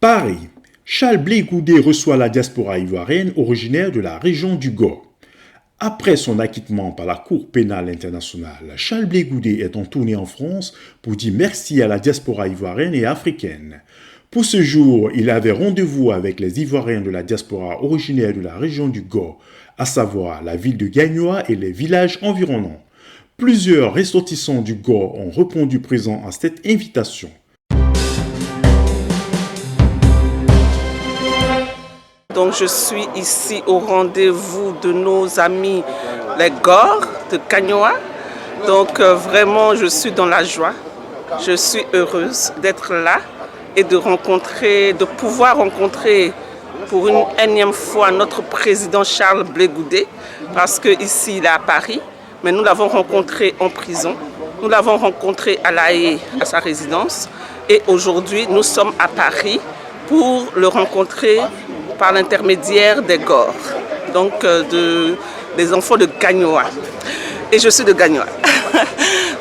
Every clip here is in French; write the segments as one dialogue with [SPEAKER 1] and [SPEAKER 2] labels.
[SPEAKER 1] Paris. Charles Blé Goudé reçoit la diaspora ivoirienne originaire de la région du Gor. Après son acquittement par la Cour pénale internationale, Charles Blé Goudé est en tournée en France pour dire merci à la diaspora ivoirienne et africaine. Pour ce jour, il avait rendez-vous avec les Ivoiriens de la diaspora originaire de la région du Gor, à savoir la ville de Gagnoa et les villages environnants. Plusieurs ressortissants du Gor ont répondu présents à cette invitation.
[SPEAKER 2] Donc je suis ici au rendez-vous de nos amis les Gor de Gagnoa. Donc vraiment je suis dans la joie. Je suis heureuse d'être là et de pouvoir rencontrer pour une énième fois notre président Charles Blé Goudé, parce qu'ici il est à Paris, mais nous l'avons rencontré en prison, nous l'avons rencontré à La Haye, à sa résidence, et aujourd'hui nous sommes à Paris pour le rencontrer par l'intermédiaire des Gor, donc des enfants de Gagnoa. Et je suis de Gagnoa.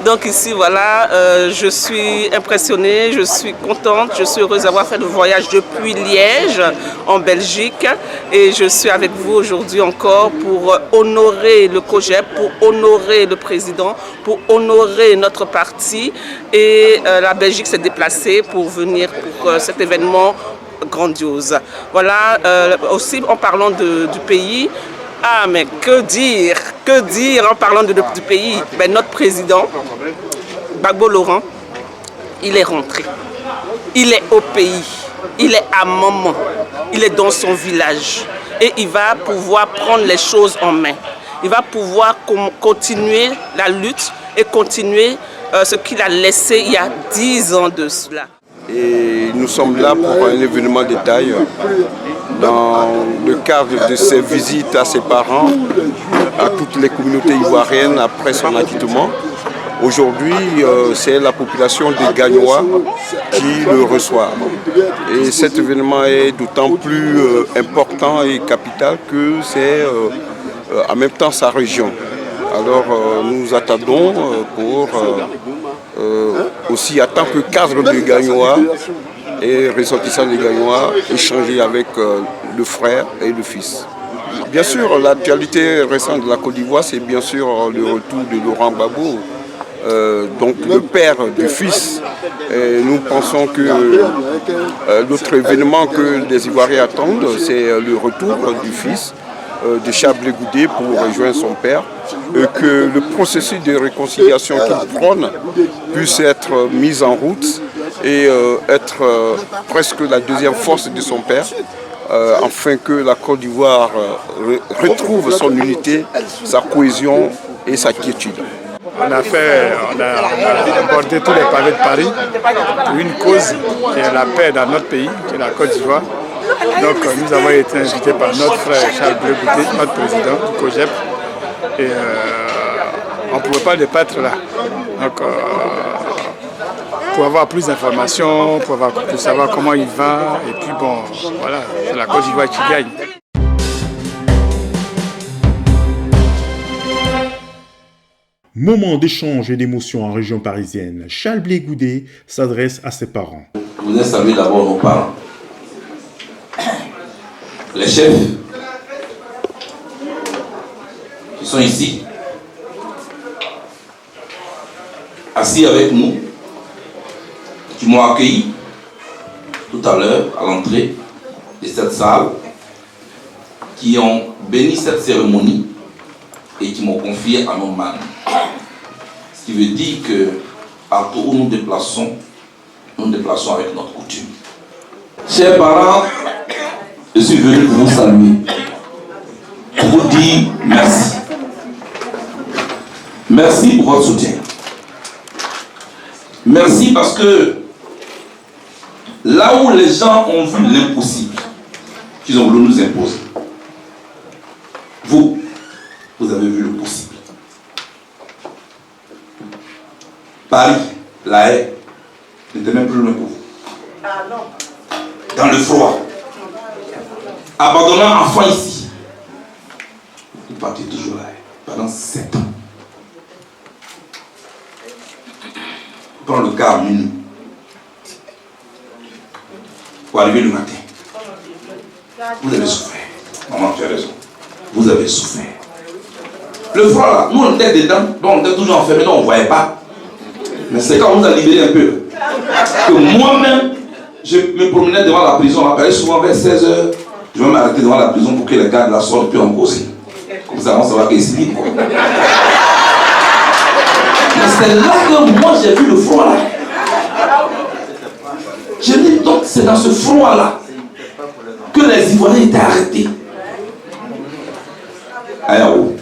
[SPEAKER 2] Donc ici, voilà, je suis impressionnée, je suis contente, je suis heureuse d'avoir fait le voyage depuis Liège, en Belgique. Et je suis avec vous aujourd'hui encore pour honorer le COJEP, pour honorer le président, pour honorer notre parti. Et la Belgique s'est déplacée pour venir pour cet événement grandiose. Voilà, aussi en parlant du pays. Ah, mais que dire en parlant du pays? Ben, notre président, Gbagbo Laurent, il est rentré. Il est au pays. Il est à Maman. Il est dans son village. Et il va pouvoir prendre les choses en main. Il va pouvoir continuer la lutte et continuer ce qu'il a laissé il y a 10 ans de cela.
[SPEAKER 3] Et nous sommes là pour un événement de taille dans le cadre de ses visites à ses parents, à toutes les communautés ivoiriennes après son acquittement. Aujourd'hui, c'est la population de Gagnoa qui le reçoit. Et cet événement est d'autant plus important et capital que c'est en même temps sa région. Alors nous attendons pour aussi, en tant que cadre de Gagnoa et ressortissant de Gagnoa, échanger avec le frère et le fils. Bien sûr, l'actualité récente de la Côte d'Ivoire, c'est bien sûr le retour de Laurent Gbagbo, donc le père du fils. Et nous pensons que l'autre événement que les Ivoiriens attendent, c'est le retour du fils de Charles Blé Goudé pour rejoindre son père, et que le processus de réconciliation qu'il prône puisse être mis en route et être presque la deuxième force de son père, afin que la Côte d'Ivoire retrouve son unité, sa cohésion et sa quiétude.
[SPEAKER 4] On a abordé tous les pavés de Paris pour une cause qui est la paix dans notre pays, qui est la Côte d'Ivoire. Donc nous avons été invités par notre frère Charles Blé Goudé, notre président du COJEP. Et on ne pouvait pas ne pas être là. Donc pour avoir plus d'informations, pour savoir comment il va, et puis bon, voilà, c'est la Côte d'Ivoire qui gagne.
[SPEAKER 1] Moment d'échange et d'émotion en région parisienne, Charles Blé Goudé s'adresse à ses parents.
[SPEAKER 5] Je voudrais saluer d'abord nos parents, les chefs qui sont ici, assis avec nous, qui m'ont accueilli tout à l'heure à l'entrée de cette salle, qui ont béni cette cérémonie et qui m'ont confié à nos mains. Ce qui veut dire que partout où nous déplaçons avec notre coutume. Chers parents, je suis venu pour vous saluer, pour vous dire merci. Merci pour votre soutien. Merci parce que là où les gens ont vu l'impossible, qu'ils ont voulu nous imposer, vous avez vu le possible. Paris, La Haye, n'était même plus loin pour vous. Dans le froid, abandonnant enfant ici, vous partiez toujours là pendant 7 ans. Dans le cas minuit, pour arriver le matin. Vous avez souffert. Maman, tu as raison. Vous avez souffert. Le froid là, nous on était dedans, donc on était toujours enfermés, donc on ne voyait pas. Mais c'est quand on nous a libérés un peu que moi-même, je me promenais devant la prison. Là, souvent vers 16h, je vais m'arrêter devant la prison pour que les gardes la sortent puis en causer. Comme ça, on saura qu'ils se libre. Mais c'est là que moi j'ai vu le froid là. J'ai dit donc c'est dans ce froid là que les Ivoiriens étaient arrêtés. Ayaou.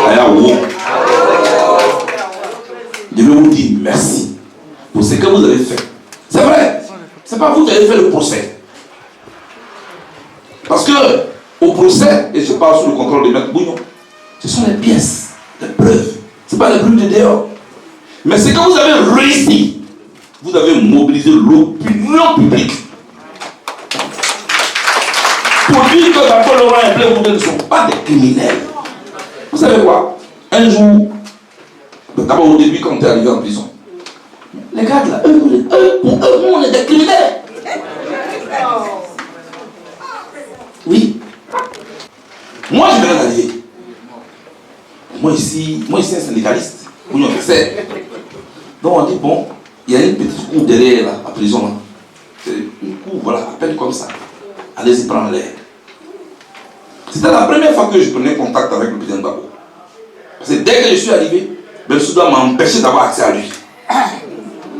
[SPEAKER 5] Ayaou. Je vais vous dire merci pour ce que vous avez fait. C'est vrai. C'est pas vous qui avez fait le procès. Parce que au procès, et je parle sous le contrôle de Maître Bouillon, ce sont les pièces, les preuves. Ce n'est pas les bruits de dehors. Mais ce que vous avez réussi, vous avez mobilisé l'opinion publique pour dire que Bako Laurent et Blé Goudé ne sont pas des criminels. Vous savez quoi? Un jour, d'abord au début, quand on est arrivé en prison, les gars là, pour eux, nous on est des criminels. Oui. Moi je viens d'arriver. Moi ici un syndicaliste. Oui, on le sait. Donc on dit bon, il y a une petite cour derrière là, à prison là. C'est une cour, voilà, à peine comme ça. Allez-y prendre l'air. C'était la première fois que je prenais contact avec le président Gbagbo. Parce que dès que je suis arrivé, Bensouda m'a empêché d'avoir accès à lui.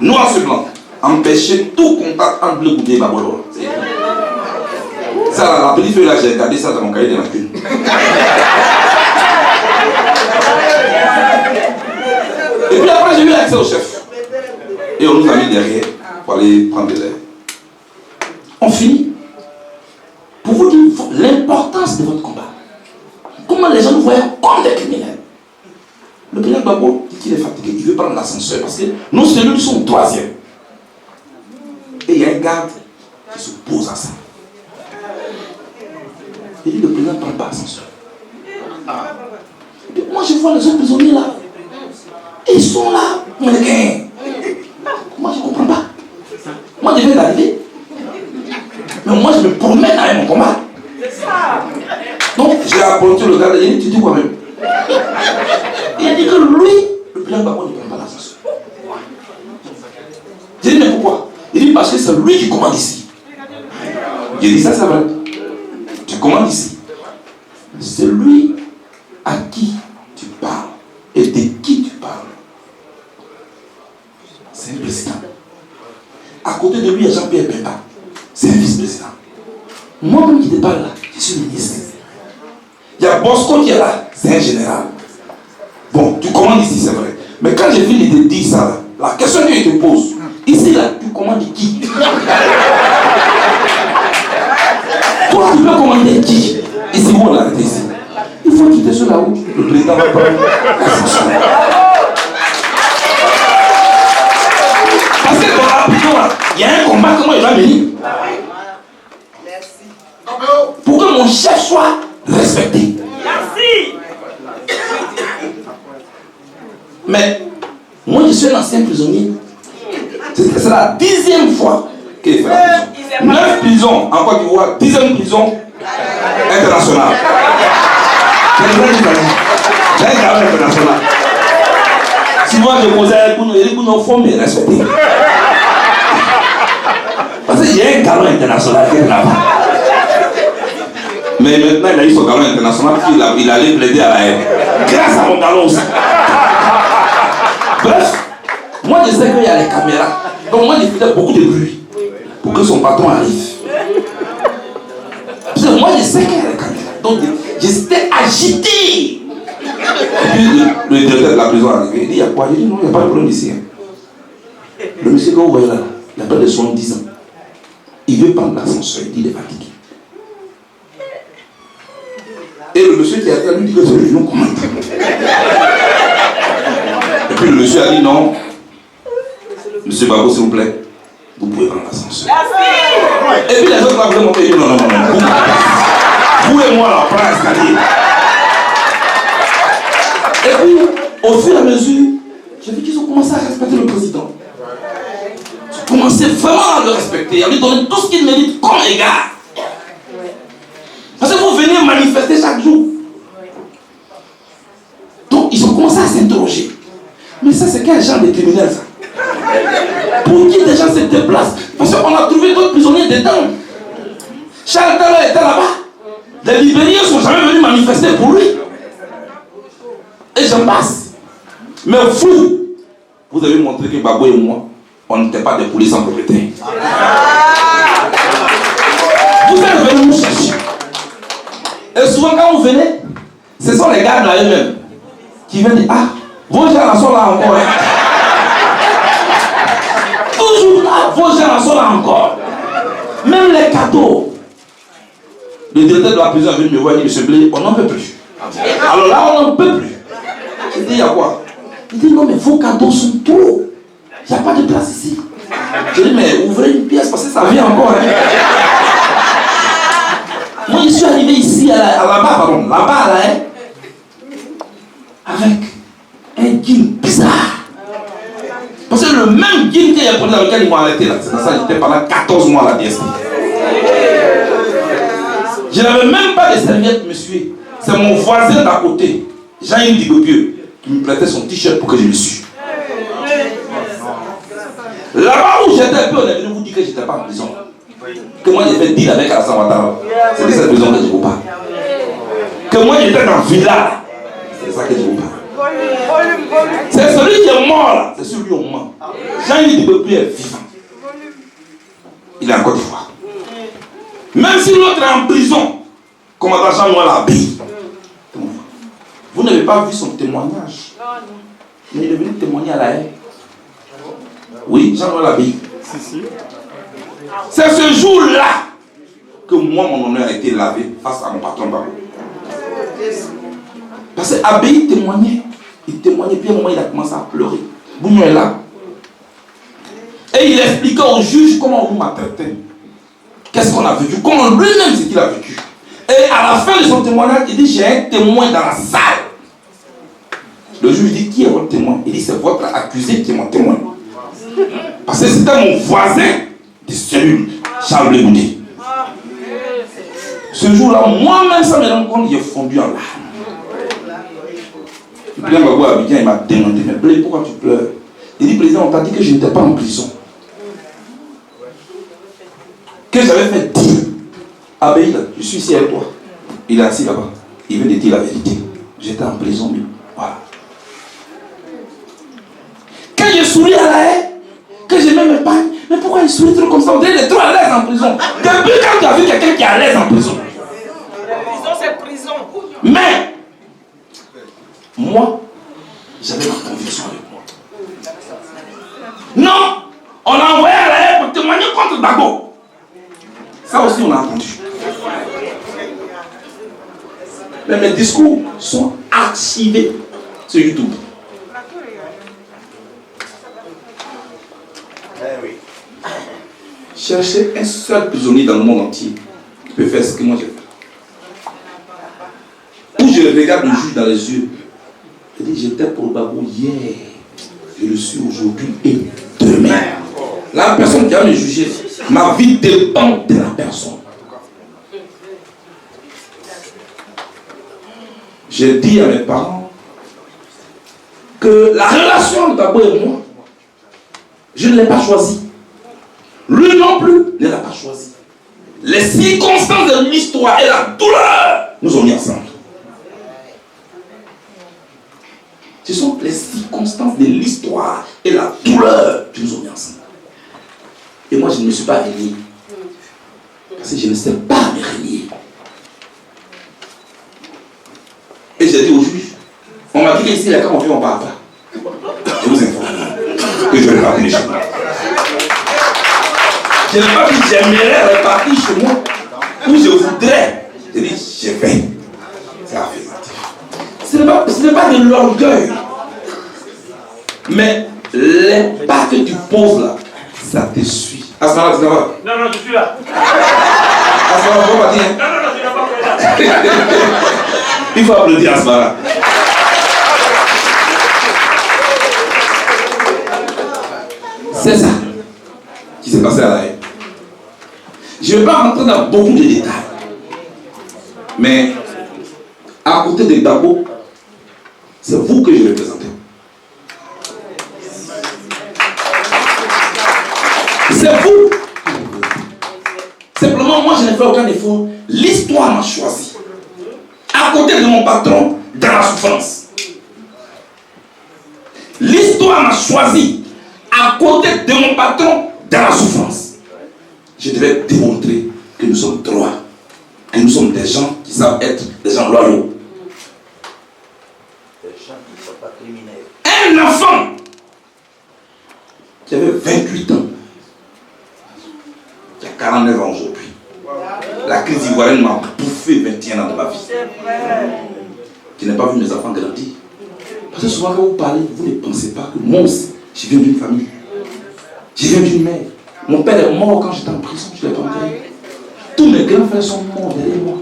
[SPEAKER 5] Noir sur blanc. Empêcher tout contact entre Blé Goudé et Gbagbo Laurent. Ça, la petite feuille là, j'ai regardé ça dans mon cahier de lacune. Et puis après, j'ai eu accès au chef. Et on nous a mis derrière pour aller prendre de l'air. On finit. Pour vous dire l'importance de votre combat. Comment les gens nous voyaient comme des criminels. Le président Gbagbo dit qu'il est fatigué, il veut prendre l'ascenseur parce que nos cellules sont au 3e. Et il y a un garde qui se pose à ça. Il dit le président ne prend pas l'ascenseur. Moi je vois les autres prisonniers là. Ils sont là, moi je ne comprends pas. Moi je viens d'arriver. Mais moi je me promène avec mon combat. Donc j'ai apporté le gars, il dit tu dis quoi même? Il a dit que lui, le président Gbagbo ne prend pas l'ascenseur. J'ai dit mais pourquoi? Il dit parce que c'est lui qui commande ici. J'ai dit ça c'est vrai. Tu commandes ici. C'est lui à qui tu parles et de qui tu parles. C'est un président. À côté de lui, il y a Jean-Pierre Bemba. C'est un vice-président. Moi-même qui te parle là, je suis ministre. Il y a Bosco qui est là, c'est un général. Bon, tu commandes ici, c'est vrai. Mais quand j'ai fini de dire ça, là, la question que je te pose, ici là, tu commandes qui? Toi, tu peux commander qui? Ici, où on l'a arrêté ici. Il faut quitter sur la route. Le président va prendre l'ascension. Parce que dans la prison, il y a un combat que moi je dois mener. Pour que mon chef soit respecté. Merci. Mais moi je suis un ancien prisonnier. C'est la 10e fois qu'il fait la prison. 9 prisons en Côte d'Ivoire, 10e prison internationale. C'est un garant international. Si moi je posais un coup, il faut me respecter. Parce qu'il y a un garant international qui est là-bas. Mais maintenant il a eu son garant international, il allait plaider à la haine. Grâce à mon garant aussi. Bref, moi je sais qu'il y a les caméras. Donc moi je faisais beaucoup de bruit pour que son patron arrive. Parce que moi je sais qu'il y a les caméras. Donc j'étais agité. Et puis le directeur de la prison est arrivé. Il dit il y a quoi? Je dis non, il n'y a pas de problème ici. Le monsieur que vous voyez là, il a pas de 70 ans. Il veut prendre l'ascenseur, il dit il est fatigué. Et le monsieur qui a dit, lui dit que c'est lui, non, comment? Et puis le monsieur a dit non. Monsieur Gbagbo, s'il vous plaît, vous pouvez prendre l'ascenseur. Et puis les autres là, vous monter, non, non, non, non. Vous et moi là, on prend l'escalier. Et puis, au fur et à mesure, j'ai vu qu'ils ont commencé à respecter le président. Ils ont commencé vraiment à le respecter, à lui donner tout ce qu'il mérite comme égard. Parce que vous venez manifester chaque jour. Donc ils ont commencé à s'interroger. Mais ça, c'est quel genre de criminel ça? Pour qui des gens se déplacent? Parce qu'on a trouvé d'autres prisonniers dedans. Charles Taylor était là-bas. Les Libériens ne sont jamais venus manifester pour lui. Et j'en passe. Mais vous avez montré que Babou et moi, on n'était pas des polices sans propriété. Vous êtes venus nous chercher. Et souvent quand vous venez, ce sont les gars là eux-mêmes qui viennent dire, ah, vos gens sont là encore. Hein. Toujours là, vos gens sont là encore. Même les cadeaux. Le directeur de la prison est venu me voir et dit, monsieur Blé, on n'en peut plus. Alors là, on n'en peut plus. J'ai dit, il y a quoi? Il dit, non, mais vos cadeaux sont trop. Il n'y a pas de place ici. J'ai dit, mais ouvrez une pièce parce que ça vient encore. Hein. Moi, je suis arrivé ici, là-bas, là, hein, avec un jean bizarre. Parce que le même jean qu'il y a pris dans lequel ils m'ont arrêté, là, c'est pour ça que j'étais pendant 14 mois à la DSP. Je n'avais même pas de serviette, monsieur. C'est mon voisin d'à côté, Jean-Yves Digopieux, qui me prêtait son t-shirt pour que je le sue. Là-bas où j'étais, on est venu vous dire que je n'étais pas en prison. Que moi j'ai fait deal avec Alassane Ouattara. C'est de cette prison que je vous parle. Que moi j'étais dans le village. C'est ça que je vous parle. C'est celui qui est mort là. C'est celui au moins. Jean-Yves Digopieux est vivant. Il est en Côte d'Ivoire. Même si l'autre est en prison, commandant Jean-Noël Labille. Vous n'avez pas vu son témoignage. Mais il est venu témoigner à la haine. Oui, Jean-Noël Labille. Si. C'est ce jour-là que moi, mon honneur a été lavé face à mon patron Babou. Parce que Abbaye témoignait. Il témoignait, puis à un moment, il a commencé à pleurer. Bougnon est là. Et il expliquait au juge comment on m'a traité. Qu'est-ce qu'on a vécu, comment lui-même ce qu'il a vécu. Et à la fin de son témoignage, il dit, j'ai un témoin dans la salle. Le juge dit, qui est votre témoin? Il dit, c'est votre accusé qui est mon témoin. Parce que c'était mon voisin de cellule, Charles Blé Goudé. Ce jour-là, moi-même, ça me rend compte, j'ai fondu en larmes. Le président Babou Abidjan, il m'a demandé, mais Blé, pourquoi tu pleures? Il dit, président, on t'a dit que je n'étais pas en prison. Que j'avais fait dire, Abbaye, je suis ici avec toi. Il est assis là-bas. Il veut te dire la vérité. J'étais en prison, mais voilà. Quand je souris à la haie, que je m'aime pas, mais pourquoi il sourit trop comme ça? On dirait qu'il est trop à l'aise en prison. Depuis quand tu as vu quelqu'un qui est à l'aise en prison?
[SPEAKER 2] La prison, c'est prison.
[SPEAKER 5] Mais, moi, j'avais ma conviction avec moi. Non, on a envoyé à la haie pour témoigner contre Gbagbo. Ça aussi, on a entendu. Mais mes discours sont archivés sur YouTube. Cherchez un seul prisonnier dans le monde entier qui peut faire ce que moi j'ai fait. Où je regarde le juge dans les yeux. Je dis, j'étais pour Babou hier. Je le suis aujourd'hui et demain. La personne qui va me juger, ma vie dépend de la personne. J'ai dit à mes parents que la relation de Babou et moi, je ne l'ai pas choisie. Lui non plus ne l'a pas choisi. Les circonstances de l'histoire et la douleur nous ont mis ensemble. Ce sont les circonstances de l'histoire et la douleur qui nous ont mis ensemble. Et moi, je ne me suis pas renié. Parce que je ne sais pas me renier. Et j'ai dit au juge, on m'a dit qu'ici, là, quand on vient, on parle pas. Je vous informe que je vais repartir chez moi. Je n'ai pas dit que j'aimerais repartir chez moi. Où je voudrais. J'ai dit, je vais. C'est affirmatif. Ce n'est pas de l'orgueil. Mais les pas que tu poses là, ça te suit. Asmara, tu t'en vas?
[SPEAKER 6] Non, je suis là.
[SPEAKER 5] Asmara, on va partir.
[SPEAKER 6] Non, je n'ai pas fait là.
[SPEAKER 5] Il faut applaudir Asmara. C'est ça. s'est passé à La Haye. Je ne vais pas rentrer dans beaucoup de détails. Mais à côté de Gbagbo, c'est vous que je vais présenter. C'est vous. Simplement, moi, je n'ai fait aucun effort. L'histoire m'a choisi. À côté de mon patron, dans la souffrance. L'histoire m'a choisi. À côté de mon patron, dans la souffrance. Je devais démontrer que nous sommes droits. Que nous sommes des gens qui savent être des gens loyaux.
[SPEAKER 7] Des gens qui ne sont pas criminels.
[SPEAKER 5] Un enfant qui avait 28 ans, qui a 49 ans aujourd'hui. La crise ivoirienne m'a bouffé 21 ans de ma vie. Je n'ai pas vu mes enfants grandir. Parce que souvent quand vous parlez, vous ne pensez pas que moi aussi, je viens d'une famille. Je viens d'une mère. Mon père est mort quand j'étais en prison, je ne l'ai pas enterré. Tous mes grands frères sont morts derrière moi.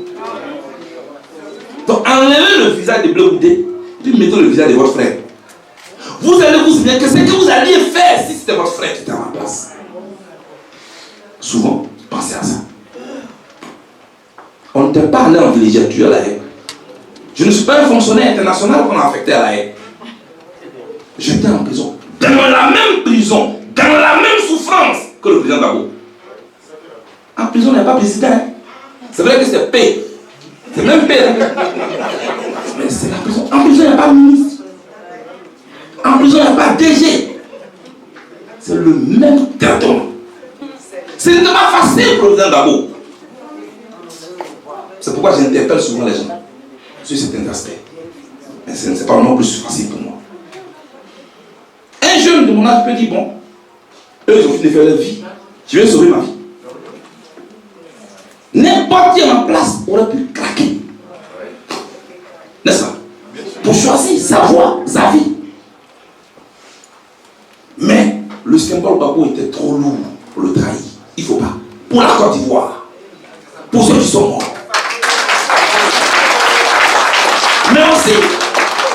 [SPEAKER 5] Donc enlevez le visage de Bleu Goudé, puis mettez le visage de votre frère. Vous allez vous souvenir que ce que vous alliez faire si c'était votre frère qui était à ma place. Souvent, pensez à ça. On ne t'est pas allé en villégiature à La Haye. Je ne suis pas un fonctionnaire international qu'on a affecté à La Haye. J'étais en prison. Dans la même prison, dans la même souffrance que le président Gbagbo. En prison, il n'y a pas président. Hein? C'est vrai que c'est paix. C'est même paix. Hein? Mais c'est la prison. En prison, il n'y a pas de ministre. En prison, il n'y a pas de DG. C'est le même traitement. Ce n'était pas facile pour le président Gbagbo. C'est pourquoi j'interpelle souvent les gens sur certains aspects. Mais ce n'est pas vraiment plus facile pour moi. Un jeune de mon âge peut dire, bon, eux ils ont fini de faire leur vie, je vais sauver ma vie. N'importe qui à ma place aurait pu craquer. N'est-ce pas? Pour choisir sa voie, sa vie. Mais le symbole Gbagbo était trop lourd pour le trahir. Il ne faut pas. Pour la Côte d'Ivoire. Pour ceux qui sont morts. Mais aussi,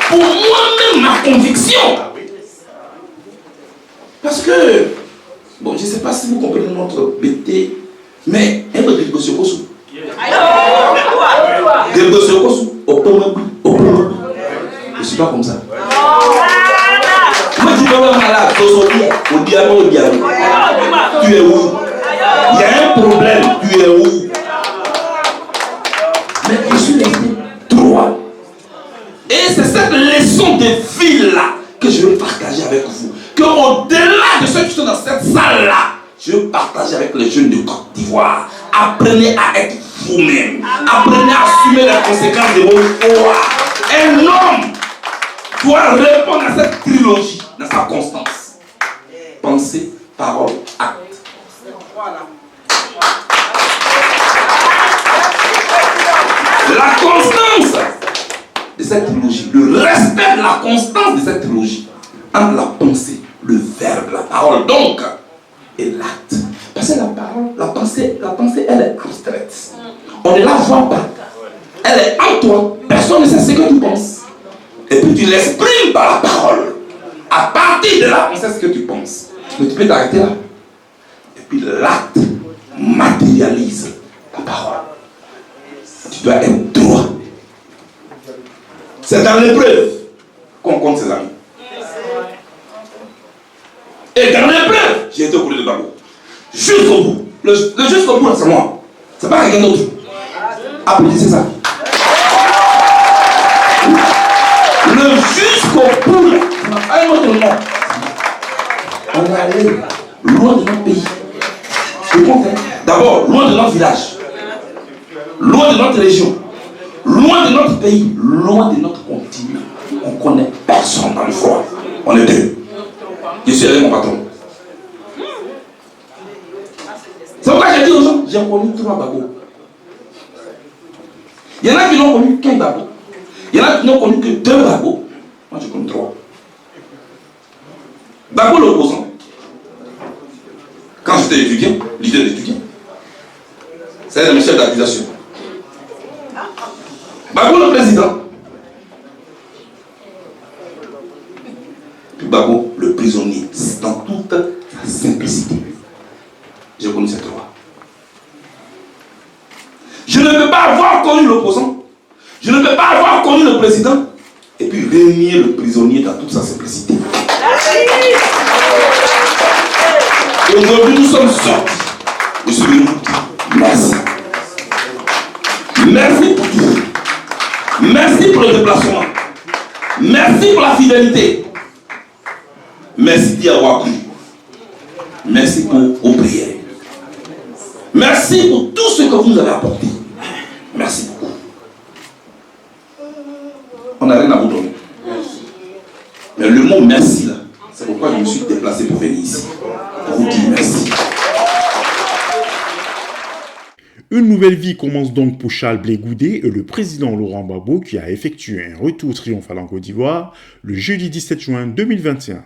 [SPEAKER 5] pour moi-même, ma conviction. Parce que, bon, je ne sais pas si vous comprenez notre BT, mais un peu de Gosyokosu. De Gosyokosu, au je ne suis pas comme ça. Moi, je suis pas malade, au diamant, tu es où? Il y a un problème, tu es où? Mais je suis resté droit. Et c'est cette leçon de vie-là que je veux partager avec vous. Qu'au-delà de ceux qui sont dans cette salle-là, je veux partager avec les jeunes de Côte d'Ivoire. Apprenez à être vous-même. Apprenez à assumer les conséquences de vos choix. Un homme doit répondre à cette trilogie dans sa constance. Pensée, parole, acte. La constance de cette trilogie, le respect de la constance de cette trilogie, entre la pensée, le verbe, la parole donc, et l'acte. Parce que la parole, la pensée, elle est abstraite. On ne la voit pas. Elle est en toi. Personne ne sait ce que tu penses. Et puis tu l'exprimes par la parole. À partir de là, on sait ce que tu penses. Mais tu peux t'arrêter là. Et puis l'acte matérialise la parole. Tu dois être droit. C'est dans l'épreuve qu'on compte ses amis. Et dans l'épreuve, j'ai été au côté de Gbagbo. Jusqu'au bout. Le jusqu'au bout, c'est moi. C'est pas quelqu'un d'autre. Applaudissez ça. Le jusqu'au bout, un autre nom. On est allé loin de notre pays. D'abord, loin de notre village. Loin de notre région. Loin de notre pays. Loin de notre continent. On ne connaît personne dans le froid. On est deux. Je suis avec mon patron. C'est pourquoi j'ai dit aux gens, j'ai connu 3 Gbagbo. Il y en a qui n'ont connu qu'un Gbagbo. Il y en a qui n'ont connu que 2 Gbagbo. Moi, j'ai connu 3. Gbagbo l'opposant. Quand j'étais étudiant, leader d'étudiant, c'est le chef d'accusation. Gbagbo le président. Puis Gbagbo le prisonnier, dans toute sa simplicité. j'ai connu cette loi. Je ne peux pas avoir connu l'opposant, je ne peux pas avoir connu le président, et puis régner le prisonnier dans toute sa simplicité. Aujourd'hui, nous sommes sortis. Je suis venu vous dire merci. Merci pour tout. Merci pour le déplacement. Merci pour la fidélité. Merci d'y avoir cru. Merci pour vos prières. Merci pour tout ce que vous nous avez apporté. Merci beaucoup. On n'a rien à vous donner. Mais le mot merci là, c'est pourquoi je me suis déplacé pour venir ici. Pour vous dire merci.
[SPEAKER 1] Une nouvelle vie commence donc pour Charles Blé Goudé et le président Laurent Gbagbo qui a effectué un retour triomphal en Côte d'Ivoire le jeudi 17 juin 2021.